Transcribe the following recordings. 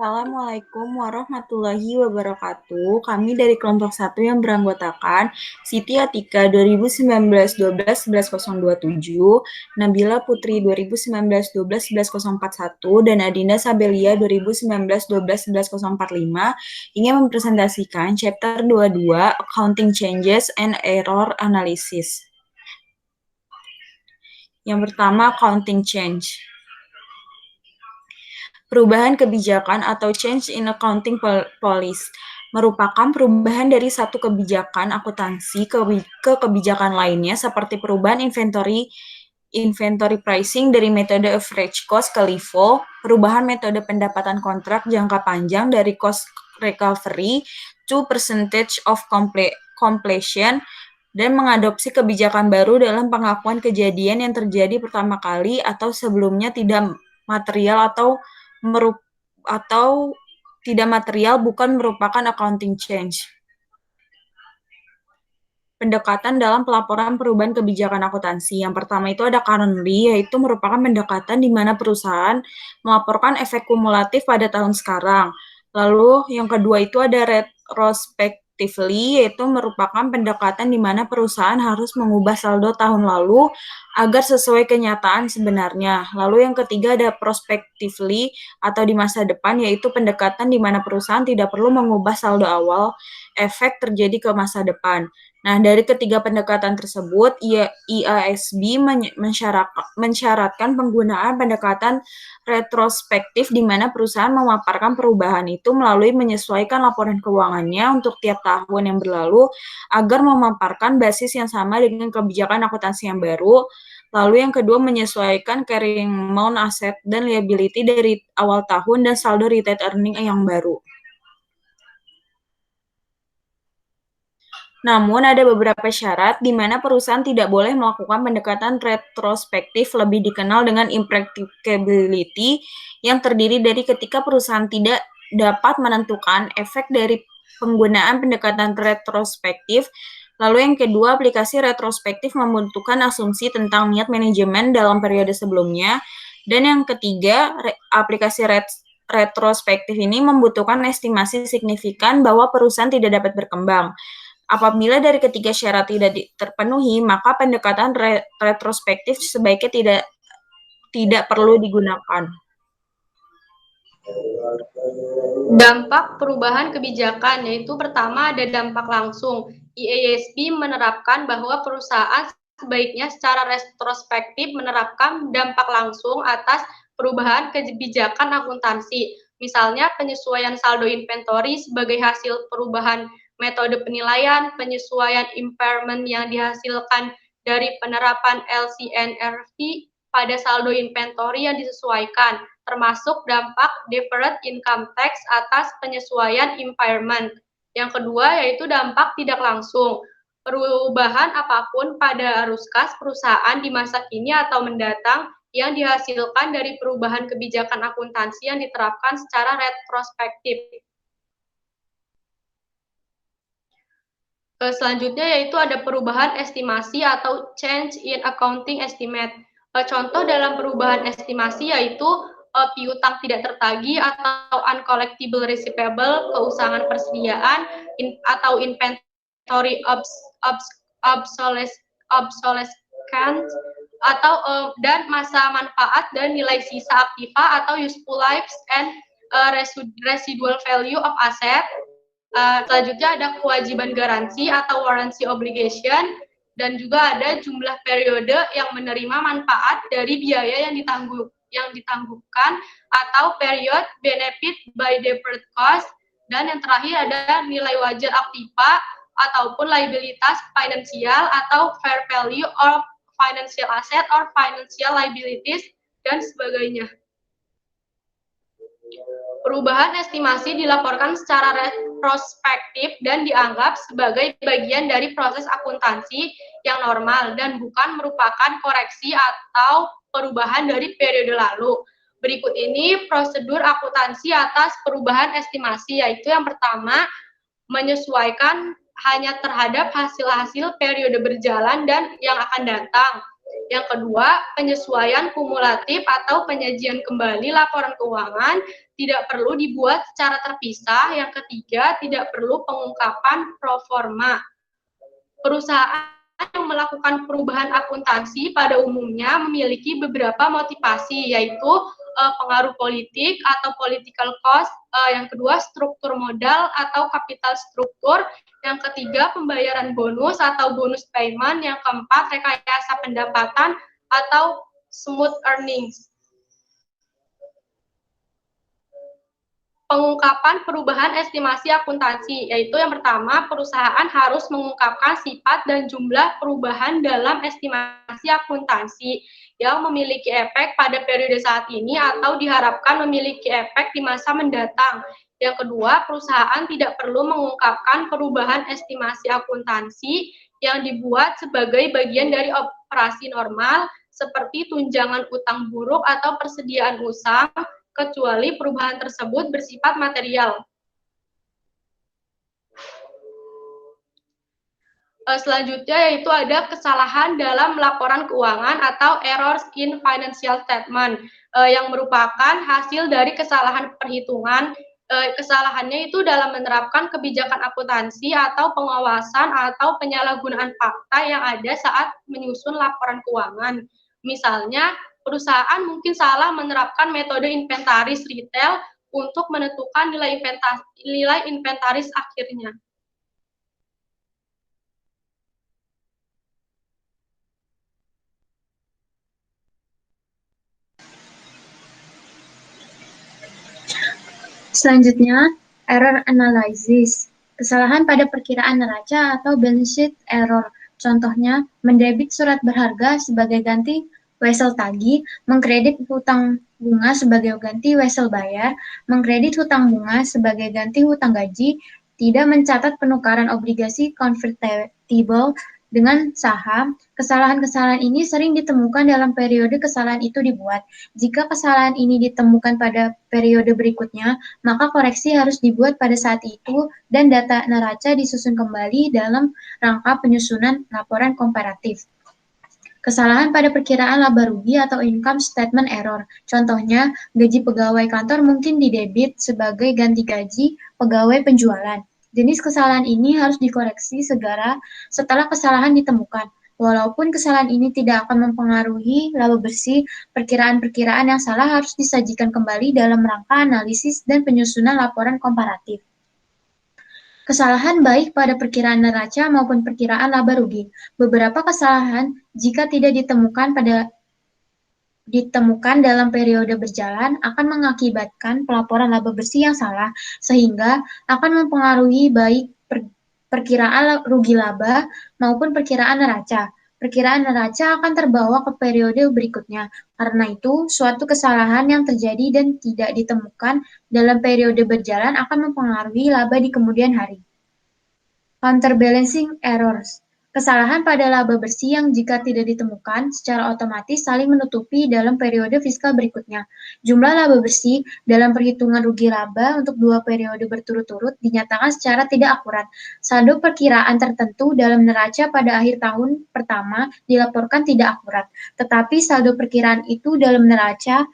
Assalamualaikum warahmatullahi wabarakatuh. Kami dari kelompok 1 yang beranggotakan Siti Atika 2019-12-11-027, Nabila Putri 2019-12-11-041, dan Adinda Sabelia 2019-12-11-045 ingin mempresentasikan chapter 22 Accounting Changes and Error Analysis. Yang pertama, Accounting Change. Perubahan kebijakan atau change in accounting policy merupakan perubahan dari satu kebijakan akuntansi ke kebijakan lainnya seperti perubahan inventory pricing dari metode average cost ke LIFO, perubahan metode pendapatan kontrak jangka panjang dari cost recovery to percentage of completion, dan mengadopsi kebijakan baru dalam pengakuan kejadian yang terjadi pertama kali atau sebelumnya tidak material atau tidak material bukan merupakan accounting change. Pendekatan dalam pelaporan perubahan kebijakan akuntansi. Yang pertama itu ada currently, yaitu merupakan pendekatan di mana perusahaan melaporkan efek kumulatif pada tahun sekarang. Lalu yang kedua itu ada retrospectively, yaitu merupakan pendekatan di mana perusahaan harus mengubah saldo tahun lalu agar sesuai kenyataan sebenarnya. Lalu yang ketiga ada prospectively atau di masa depan, yaitu pendekatan di mana perusahaan tidak perlu mengubah saldo awal, efek terjadi ke masa depan. Nah, dari ketiga pendekatan tersebut, IASB mensyaratkan penggunaan pendekatan retrospektif di mana perusahaan memaparkan perubahan itu melalui menyesuaikan laporan keuangannya untuk tiap tahun yang berlalu agar memaparkan basis yang sama dengan kebijakan akuntansi yang baru. Lalu yang kedua, menyesuaikan carrying amount aset dan liability dari awal tahun dan saldo retained earning yang baru. Namun, ada beberapa syarat di mana perusahaan tidak boleh melakukan pendekatan retrospektif lebih dikenal dengan impracticability yang terdiri dari ketika perusahaan tidak dapat menentukan efek dari penggunaan pendekatan retrospektif. Lalu yang kedua, aplikasi retrospektif membentukkan asumsi tentang niat manajemen dalam periode sebelumnya. Dan yang ketiga, aplikasi retrospektif ini membutuhkan estimasi signifikan bahwa perusahaan tidak dapat berkembang. Apabila dari ketiga syarat tidak terpenuhi, maka pendekatan retrospektif sebaiknya tidak perlu digunakan. Dampak perubahan kebijakan, yaitu pertama ada dampak langsung. IASB menerapkan bahwa perusahaan sebaiknya secara retrospektif menerapkan dampak langsung atas perubahan kebijakan akuntansi. Misalnya penyesuaian saldo inventory sebagai hasil perubahan metode penilaian, penyesuaian impairment yang dihasilkan dari penerapan LCNRV pada saldo inventory yang disesuaikan, termasuk dampak deferred income tax atas penyesuaian impairment. Yang kedua yaitu dampak tidak langsung. Perubahan apapun pada arus kas perusahaan di masa kini atau mendatang yang dihasilkan dari perubahan kebijakan akuntansi yang diterapkan secara retrospektif. Selanjutnya yaitu ada perubahan estimasi atau change in accounting estimate. Contoh dalam perubahan estimasi yaitu piutang tidak tertagih atau uncollectible receivable, keusangan persediaan, atau inventory obsolescence, atau dan masa manfaat dan nilai sisa aktiva atau useful lives and residual value of asset. Selanjutnya ada kewajiban garansi atau warranty obligation, dan juga ada jumlah periode yang menerima manfaat dari biaya yang ditanggungkan atau period benefit by deferred cost, dan yang terakhir ada nilai wajar aktiva ataupun liabilitas finansial atau fair value of financial asset or financial liabilities dan sebagainya. Perubahan estimasi dilaporkan secara retrospektif dan dianggap sebagai bagian dari proses akuntansi yang normal dan bukan merupakan koreksi atau perubahan dari periode lalu. Berikut ini prosedur akuntansi atas perubahan estimasi, yaitu yang pertama, menyesuaikan hanya terhadap hasil-hasil periode berjalan dan yang akan datang. Yang kedua, penyesuaian kumulatif atau penyajian kembali laporan keuangan tidak perlu dibuat secara terpisah. Yang ketiga, tidak perlu pengungkapan pro forma. Perusahaan yang melakukan perubahan akuntansi pada umumnya memiliki beberapa motivasi, yaitu pengaruh politik atau political cost, yang kedua struktur modal atau capital struktur, yang ketiga pembayaran bonus atau bonus payment, yang keempat rekayasa pendapatan atau smooth earnings. Pengungkapan perubahan estimasi akuntansi, yaitu yang pertama, perusahaan harus mengungkapkan sifat dan jumlah perubahan dalam estimasi akuntansi yang memiliki efek pada periode saat ini atau diharapkan memiliki efek di masa mendatang. Yang kedua, perusahaan tidak perlu mengungkapkan perubahan estimasi akuntansi yang dibuat sebagai bagian dari operasi normal, seperti tunjangan utang buruk atau persediaan utang, kecuali perubahan tersebut bersifat material. Selanjutnya yaitu ada kesalahan dalam laporan keuangan atau errors in financial statement, yang merupakan hasil dari kesalahan perhitungan. Kesalahannya itu dalam menerapkan kebijakan akuntansi atau pengawasan atau penyalahgunaan fakta yang ada saat menyusun laporan keuangan. Misalnya, perusahaan mungkin salah menerapkan metode inventaris retail untuk menentukan nilai inventaris akhirnya. Selanjutnya, error analysis. Kesalahan pada perkiraan neraca atau balance sheet error. Contohnya, mendebit surat berharga sebagai ganti wesel tagih, mengkredit hutang bunga sebagai ganti wesel bayar, mengkredit hutang bunga sebagai ganti hutang gaji, tidak mencatat penukaran obligasi convertible dengan saham. Kesalahan-kesalahan ini sering ditemukan dalam periode kesalahan itu dibuat. Jika kesalahan ini ditemukan pada periode berikutnya, maka koreksi harus dibuat pada saat itu dan data neraca disusun kembali dalam rangka penyusunan laporan komparatif. Kesalahan pada perkiraan laba rugi atau income statement error. Contohnya, gaji pegawai kantor mungkin didebit sebagai ganti gaji pegawai penjualan. Jenis kesalahan ini harus dikoreksi segera setelah kesalahan ditemukan. Walaupun kesalahan ini tidak akan mempengaruhi laba bersih, perkiraan-perkiraan yang salah harus disajikan kembali dalam rangka analisis dan penyusunan laporan komparatif. Kesalahan baik pada perkiraan neraca maupun perkiraan laba rugi. Beberapa kesalahan, jika tidak ditemukan dalam periode berjalan, akan mengakibatkan pelaporan laba bersih yang salah, sehingga akan mempengaruhi baik perkiraan rugi laba maupun perkiraan neraca. Perkiraan neraca akan terbawa ke periode berikutnya. Karena itu, suatu kesalahan yang terjadi dan tidak ditemukan dalam periode berjalan akan mempengaruhi laba di kemudian hari. Counterbalancing errors. Kesalahan pada laba bersih yang jika tidak ditemukan secara otomatis saling menutupi dalam periode fiskal berikutnya. Jumlah laba bersih dalam perhitungan rugi laba untuk 2 periode berturut-turut dinyatakan secara tidak akurat. Saldo perkiraan tertentu dalam neraca pada akhir tahun pertama dilaporkan tidak akurat, tetapi saldo perkiraan itu dalam neraca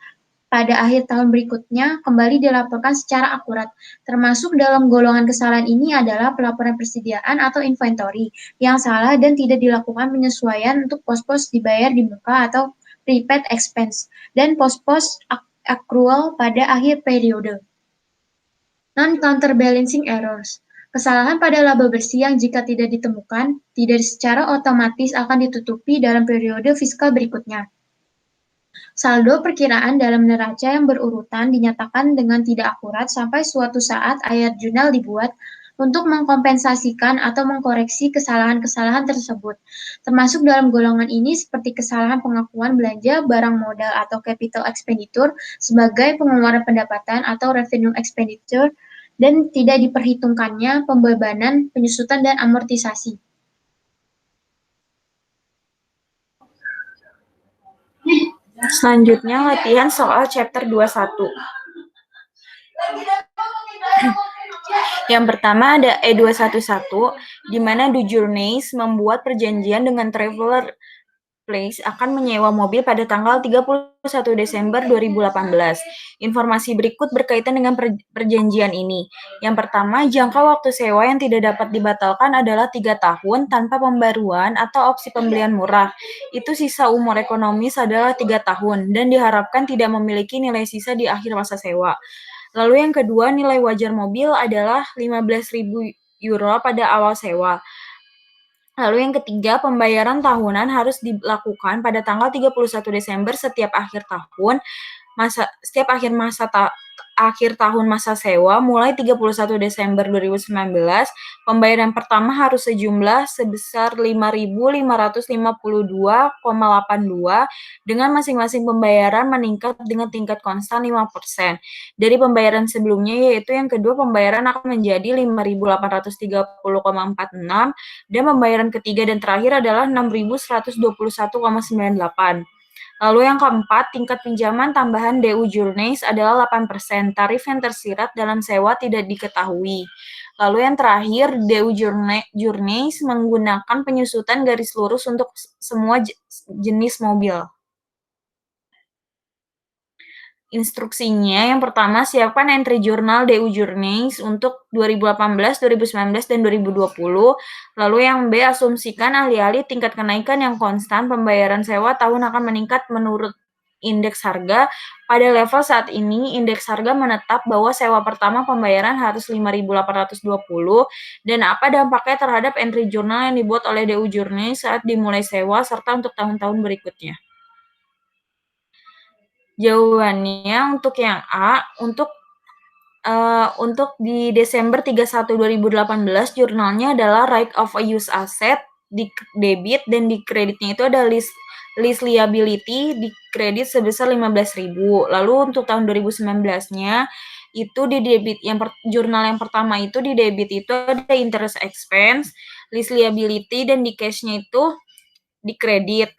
pada akhir tahun berikutnya kembali dilaporkan secara akurat. Termasuk dalam golongan kesalahan ini adalah pelaporan persediaan atau inventory yang salah dan tidak dilakukan penyesuaian untuk pos-pos dibayar di muka atau prepaid expense dan pos-pos accrual pada akhir periode. Non-counterbalancing errors. Kesalahan pada laba bersih yang jika tidak ditemukan, tidak secara otomatis akan ditutupi dalam periode fiskal berikutnya. Saldo perkiraan dalam neraca yang berurutan dinyatakan dengan tidak akurat sampai suatu saat ayat jurnal dibuat untuk mengkompensasikan atau mengkoreksi kesalahan-kesalahan tersebut. Termasuk dalam golongan ini seperti kesalahan pengakuan belanja barang modal atau capital expenditure sebagai pengeluaran pendapatan atau revenue expenditure dan tidak diperhitungkannya pembebanan, penyusutan, dan amortisasi. Selanjutnya latihan soal chapter 21. Yang pertama ada E211, di mana Do Journeys membuat perjanjian dengan traveler Marketplace akan menyewa mobil pada tanggal 31 Desember 2018. Informasi berikut berkaitan dengan perjanjian ini. Yang pertama, jangka waktu sewa yang tidak dapat dibatalkan adalah 3 tahun tanpa pembaruan atau opsi pembelian murah. Itu sisa umur ekonomis adalah 3 tahun dan diharapkan tidak memiliki nilai sisa di akhir masa sewa. Lalu yang kedua, nilai wajar mobil adalah 15.000 euro pada awal sewa. Lalu yang ketiga, pembayaran tahunan harus dilakukan pada tanggal 31 Desember setiap akhir tahun, akhir tahun masa sewa mulai 31 Desember 2019, pembayaran pertama harus sejumlah sebesar 5.552,82 dengan masing-masing pembayaran meningkat dengan tingkat konstan 5% dari pembayaran sebelumnya, yaitu yang kedua pembayaran akan menjadi 5.830,46 dan pembayaran ketiga dan terakhir adalah 6.121,98. Lalu yang keempat, tingkat pinjaman tambahan DU Journeys adalah 8%. Tarif yang tersirat dalam sewa tidak diketahui. Lalu yang terakhir, DU Journeys menggunakan penyusutan garis lurus untuk semua jenis mobil. Instruksinya, yang pertama, siapkan entry jurnal DU Journeys untuk 2018, 2019, dan 2020. Lalu yang B, asumsikan alih-alih tingkat kenaikan yang konstan, pembayaran sewa tahun akan meningkat menurut indeks harga. Pada level saat ini, indeks harga menetap bahwa sewa pertama pembayaran harus 5.820, dan apa dampaknya terhadap entry jurnal yang dibuat oleh DU Journeys saat dimulai sewa, serta untuk tahun-tahun berikutnya. Jawabannya untuk yang A, untuk di Desember 31, 2018, jurnalnya adalah right of use asset di debit dan di kreditnya itu ada list liability di kredit sebesar 15.000. Lalu untuk tahun 2019-nya itu di debit jurnal yang pertama itu di debit itu ada interest expense, list liability, dan di cash-nya itu di kredit.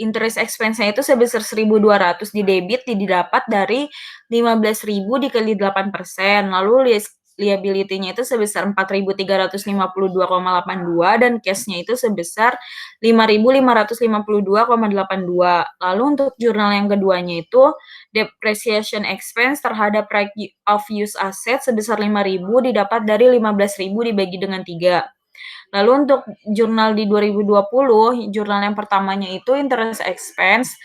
Interest expense-nya itu sebesar 1.200 di debit didapat dari 15.000 dikali 8%. Lalu liability-nya itu sebesar 4.352,82 dan cash-nya itu sebesar 5.552,82. Lalu untuk jurnal yang keduanya itu depreciation expense terhadap right of use asset sebesar 5.000 didapat dari 15.000 dibagi dengan 3. Lalu untuk jurnal di 2020, jurnal yang pertamanya itu interest expense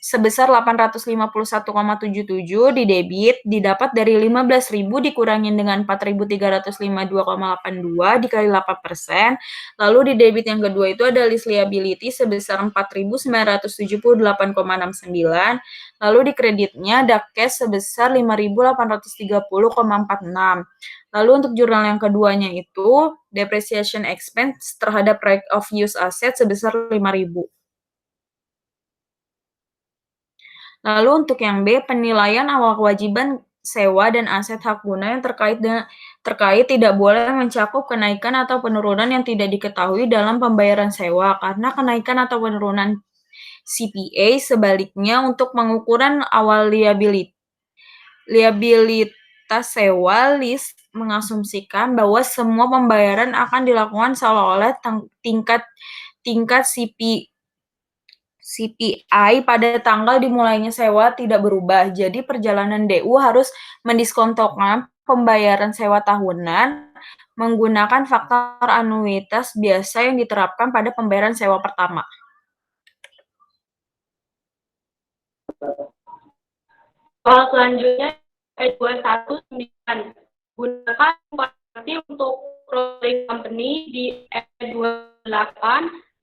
sebesar 851,77 di debit didapat dari 15.000 dikurangin dengan 4.352,82 dikali 8%. Lalu di debit yang kedua itu ada list liability sebesar 4.978,69. Lalu di kreditnya ada cash sebesar 5.830,46. Lalu untuk jurnal yang keduanya itu depreciation expense terhadap right of use asset sebesar 5.000. Lalu untuk yang B, penilaian awal kewajiban sewa dan aset hak guna yang terkait tidak boleh mencakup kenaikan atau penurunan yang tidak diketahui dalam pembayaran sewa, karena kenaikan atau penurunan CPA. Sebaliknya, untuk pengukuran awal liabilitas sewa, list mengasumsikan bahwa semua pembayaran akan dilakukan seolah-olah tingkat CPI pada tanggal dimulainya sewa tidak berubah. Jadi perjalanan DU harus mendiskontokan pembayaran sewa tahunan menggunakan faktor anuitas biasa yang diterapkan pada pembayaran sewa pertama. Soal selanjutnya E219. Gunakan konversi untuk rolling company di E28.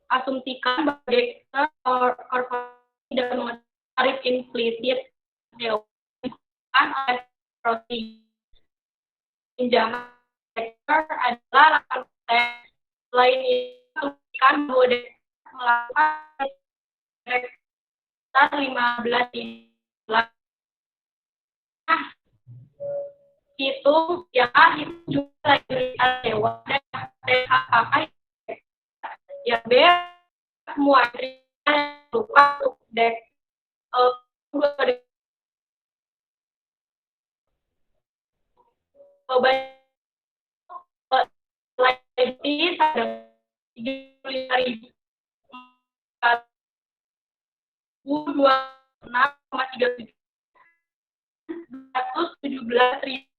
Asumsikan bahwa debtor korporasi tidak mengetahui tarif implisit dilakukan oleh korporasi. Pinjaman debtor adalah 8%. Selain itu, asumsikan bahwa debtor melakukan sekitar 15 bulan. Itu ya itu juga liabilitas sewa dan apakah ya B semua lupa untuk dek liabilities ada 35.000 217,37 dan itu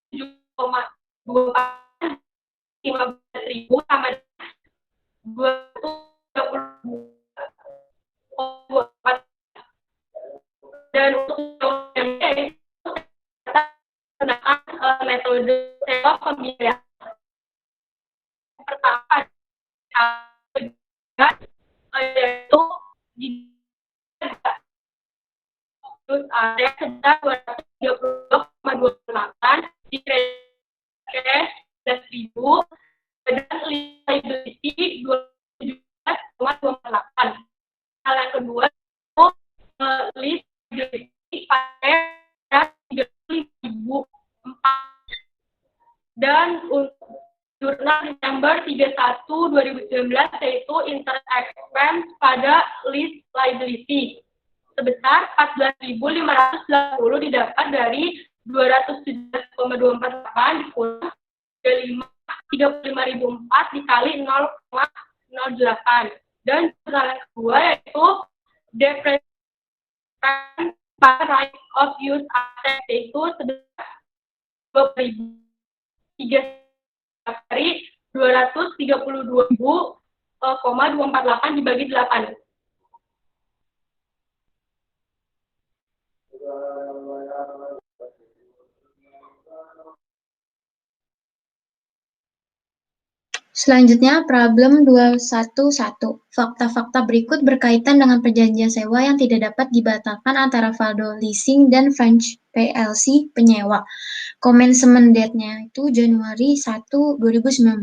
7,24 sama 232,24 dan untuk menggunakan metode sewa pembiayaan pertama yaitu terus ada sebesar 232,28 di cash 11.000 dan liability 217,28. Hal yang kedua itu list liability pakai 35.004 dan untuk jurnal Desember 31 2019 yaitu interest expense pada list liability sebesar 14.580 didapat dari 217,248 dikurang 35.004 dikali 0,08 dan jurnal yang kedua yaitu depreciation pada right of use asset yaitu sebesar 20.003 dari 232.248 dibagi 8. Selanjutnya, problem 211. Fakta-fakta berikut berkaitan dengan perjanjian sewa yang tidak dapat dibatalkan antara Valdo Leasing dan French PLC penyewa. Commencement date-nya itu Januari 1, 2019.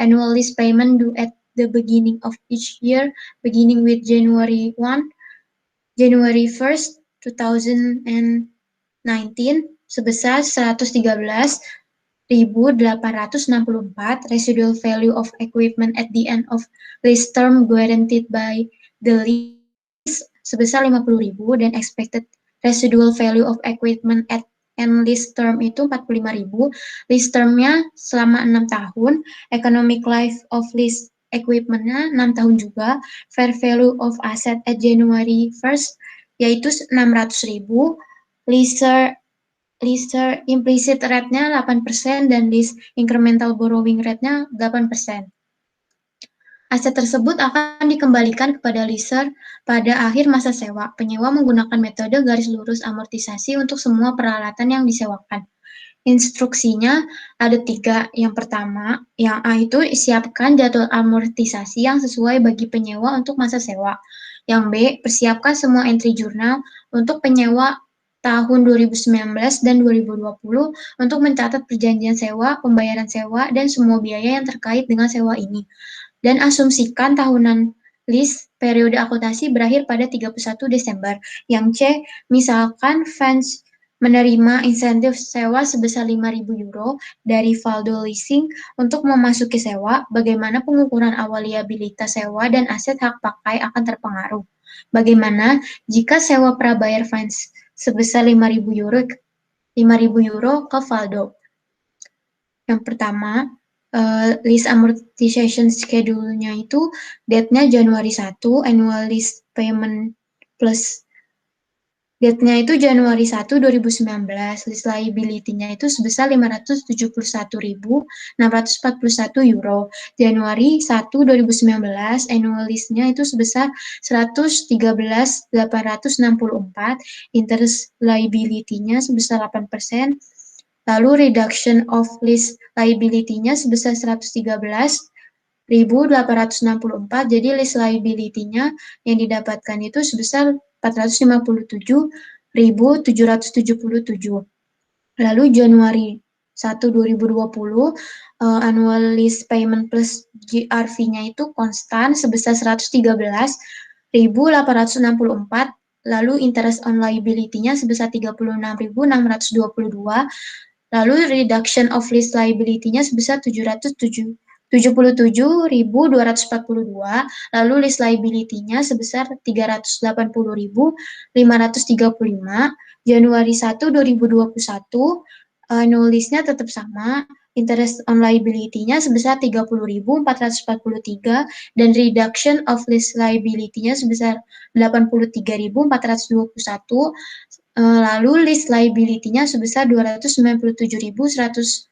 Annual lease payment due at the beginning of each year, beginning with January 1st, 2019, sebesar 113.864, residual value of equipment at the end of lease term guaranteed by the lease sebesar 50.000 dan expected residual value of equipment at end lease term itu 45.000. Lease termnya selama 6 tahun, economic life of lease equipment-nya 6 tahun juga, fair value of asset at January 1st yaitu 600.000, lease implicit rate-nya 8% dan lease incremental borrowing rate-nya 8%. Aset tersebut akan dikembalikan kepada leaser pada akhir masa sewa. Penyewa menggunakan metode garis lurus amortisasi untuk semua peralatan yang disewakan. Instruksinya ada 3. Yang pertama, yang A itu siapkan jadwal amortisasi yang sesuai bagi penyewa untuk masa sewa. Yang B, persiapkan semua entry jurnal untuk penyewa tahun 2019 dan 2020 untuk mencatat perjanjian sewa, pembayaran sewa, dan semua biaya yang terkait dengan sewa ini. Dan asumsikan tahunan lease periode akuntansi berakhir pada 31 Desember. Yang C, misalkan fans menerima insentif sewa sebesar 5.000 euro dari Valdo Leasing untuk memasuki sewa, bagaimana pengukuran awal liabilitas sewa dan aset hak pakai akan terpengaruh. Bagaimana jika sewa prabayar fans sebesar 5.000 euro ke Valdo. Yang pertama, lease amortization schedule-nya itu date-nya Januari 1, annual lease payment plus date-nya itu Januari 1, 2019, lease liability-nya itu sebesar 571.641 euro. Januari 1, 2019, annual lease-nya itu sebesar 113.864, interest liability-nya sebesar 8%, lalu reduction of lease liability-nya sebesar 113.864, jadi lease liability-nya yang didapatkan itu sebesar 457.777. Lalu Januari 1, 2020, annual lease payment plus GRV-nya itu konstan sebesar 113.864, lalu interest on liability-nya sebesar 36.622, lalu reduction of lease liability-nya sebesar 77.242, lalu lease liability-nya sebesar 380.535. Januari 1, 2021, annual lease-nya tetap sama, interest on liability-nya sebesar 30.443 dan reduction of lease liability-nya sebesar 83.421. Lalu lease liability-nya sebesar 297.114.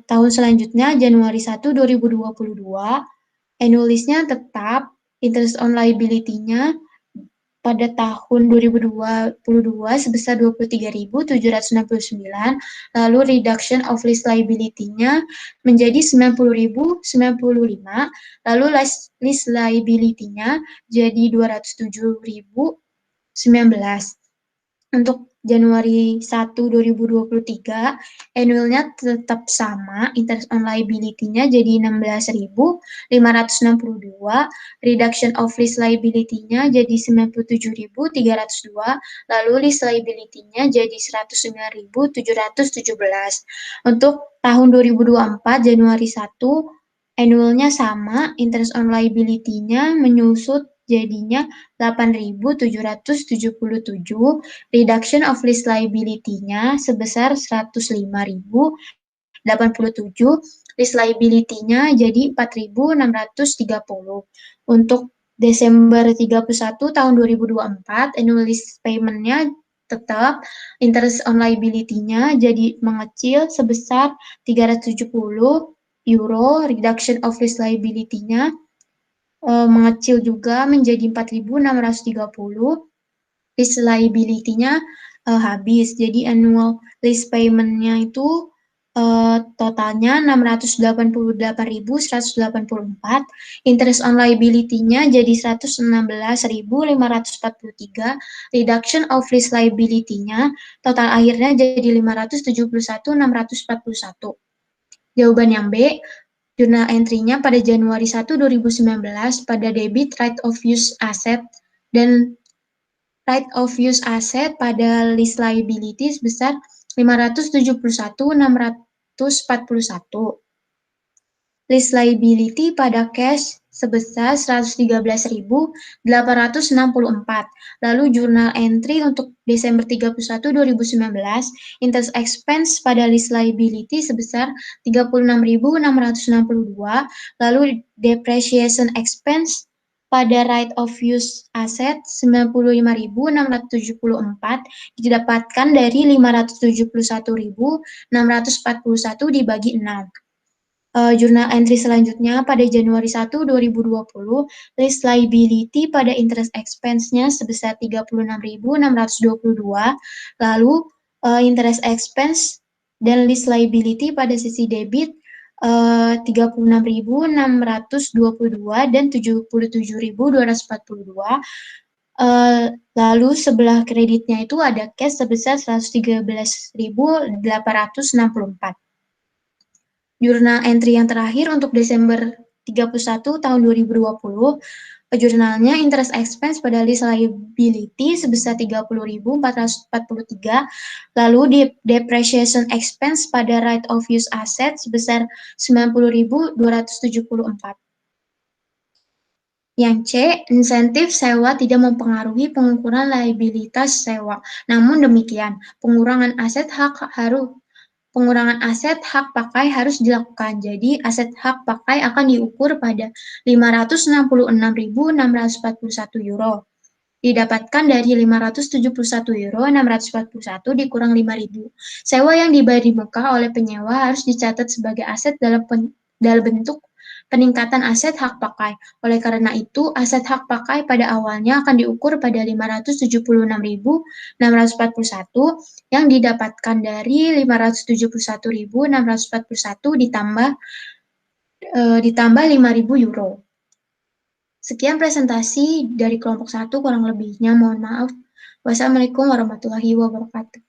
Tahun selanjutnya Januari 1, 2022, annual lease-nya tetap, interest on liability-nya pada tahun 2022 sebesar 23.769, lalu reduction of lease liability-nya menjadi 90.095, lalu lease liability-nya jadi 207.019. Untuk Januari 1, 2023, annual-nya tetap sama, interest on liability-nya jadi 16.562, reduction of lease liability-nya jadi 97.302, lalu lease liability-nya jadi 109.717. Untuk tahun 2024, Januari 1, annual-nya sama, interest on liability-nya menyusut jadinya 8.777, reduction of lease liability-nya sebesar 105.087, lease liability-nya jadi 4.630. Untuk Desember 31 tahun 2024, annual lease payment-nya tetap, interest on liability-nya jadi mengecil sebesar 370 euro, reduction of lease liability-nya mengecil juga menjadi 4.630, lease liability-nya habis. Jadi annual lease payment-nya itu totalnya 688.184, interest on liability-nya jadi 116.543, reduction of lease liability-nya total akhirnya jadi 571.641. Jawaban yang B, jurnal entry-nya pada Januari 1, 2019 pada debit right of use asset dan right of use asset pada lease liability sebesar 571.641. Lease liability pada cash sebesar 113.864. Lalu jurnal entry untuk Desember 31, 2019, interest expense pada lease liability sebesar 36.662. Lalu depreciation expense pada right of use asset 95.674 didapatkan dari 571.641 dibagi 6. Jurnal entry selanjutnya pada Januari 1, 2020, lease liability pada interest expense-nya sebesar 36.622, lalu interest expense dan lease liability pada sisi debit 36.622 dan 77.242. Lalu sebelah kreditnya itu ada cash sebesar 113.864. Jurnal entry yang terakhir untuk Desember 31 tahun 2020, jurnalnya interest expense pada lease liability sebesar 30.443, lalu depreciation expense pada right of use asset sebesar 90.274. Yang C, insentif sewa tidak mempengaruhi pengukuran liabilitas sewa. Namun demikian, pengurangan aset hak pakai harus dilakukan. Jadi, aset hak pakai akan diukur pada 566.641 euro. Didapatkan dari 571 euro, 641 dikurang 5.000. Sewa yang dibayar di muka oleh penyewa harus dicatat sebagai aset dalam bentuk peningkatan aset hak pakai. Oleh karena itu, aset hak pakai pada awalnya akan diukur pada 576.641 yang didapatkan dari 571.641 ditambah 5.000 euro. Sekian presentasi dari kelompok 1, kurang lebihnya mohon maaf. Wassalamualaikum warahmatullahi wabarakatuh.